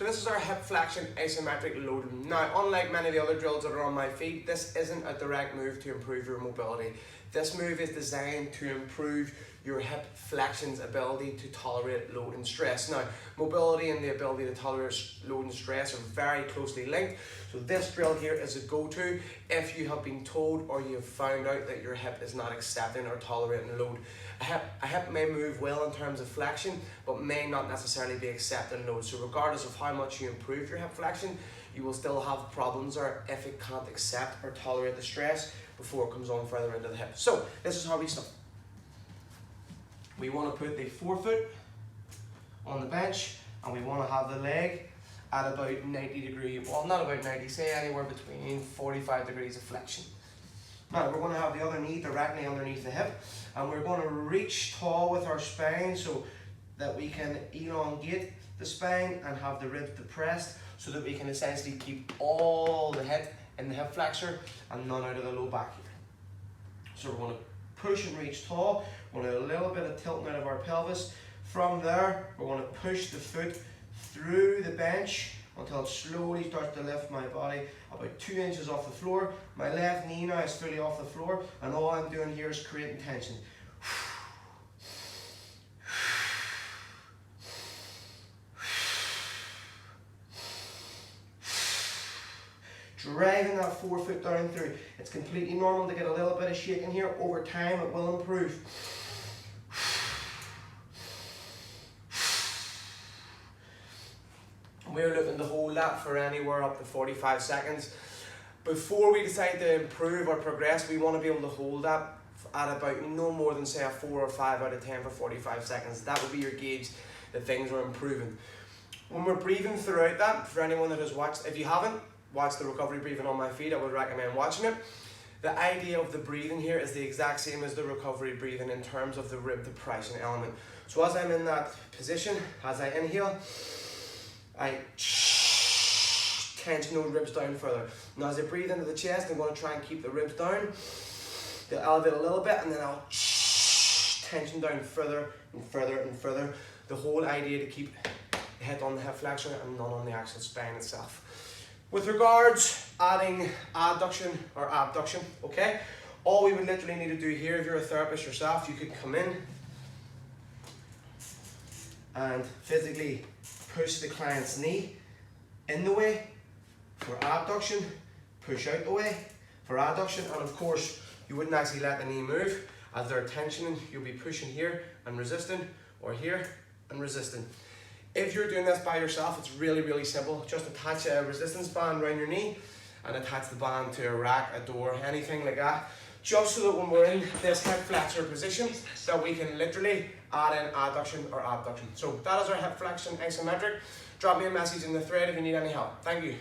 So this is our hip flexion isometric loading. Now, unlike many of the other drills that are on my feet, this isn't a direct move to improve your mobility. This move is designed to improve your hip flexion's ability to tolerate load and stress. Now, mobility and the ability to tolerate load and stress are very closely linked. So this drill here is a go-to if you have been told or you have found out that your hip is not accepting or tolerating load. A hip may move well in terms of flexion, but may not necessarily be accepting load. So regardless of how much you improve your hip flexion, you will still have problems there if it can't accept or tolerate the stress before it comes on further into the hip. So this is how we start. We want to put the forefoot on the bench, and we want to have the leg at about 90 degrees, well, not about 90, say anywhere between 45 degrees of flexion. Now we're going to have the other knee directly underneath the hip, and we're going to reach tall with our spine so that we can elongate the spine and have the ribs depressed so that we can essentially keep all the head in the hip flexor and none out of the low back here. So we're going to push and reach tall. We're going to do a little bit of tilting out of our pelvis. From there, we're going to push the foot through the bench until it slowly starts to lift my body about 2 inches off the floor. My left knee now is fully off the floor, and all I'm doing here is creating tension. Driving that forefoot down through. It's completely normal to get a little bit of shaking here. Over time, it will improve. We're looking to hold that for anywhere up to 45 seconds. Before we decide to improve or progress, we want to be able to hold that at about no more than say a 4 or 5 out of 10 for 45 seconds. That will be your gauge that things are improving. When we're breathing throughout that, for anyone that has watched, if you haven't watched the recovery breathing on my feet, I would recommend watching it. The idea of the breathing here is the exact same as the recovery breathing in terms of the rib depression element. So as I'm in that position, as I inhale, I tension those ribs down further. Now as I breathe into the chest, I'm going to try and keep the ribs down. They'll elevate a little bit, and then I'll tension down further and further and further. The whole idea to keep the head on the hip flexor and not on the actual spine itself. With regards adding adduction or abduction, okay, all we would literally need to do here, if you're a therapist yourself, you could come in and physically push the client's knee in the way for abduction, push out the way for adduction, and of course you wouldn't actually let the knee move. As they're tensioning, you'll be pushing here and resisting, or here and resisting. If you're doing this by yourself, it's really, really simple. Just attach a resistance band around your knee and attach the band to a rack, a door, anything like that. Just so that when we're in this hip flexor position, that we can literally add in adduction or abduction. So that is our hip flexion isometric. Drop me a message in the thread if you need any help. Thank you.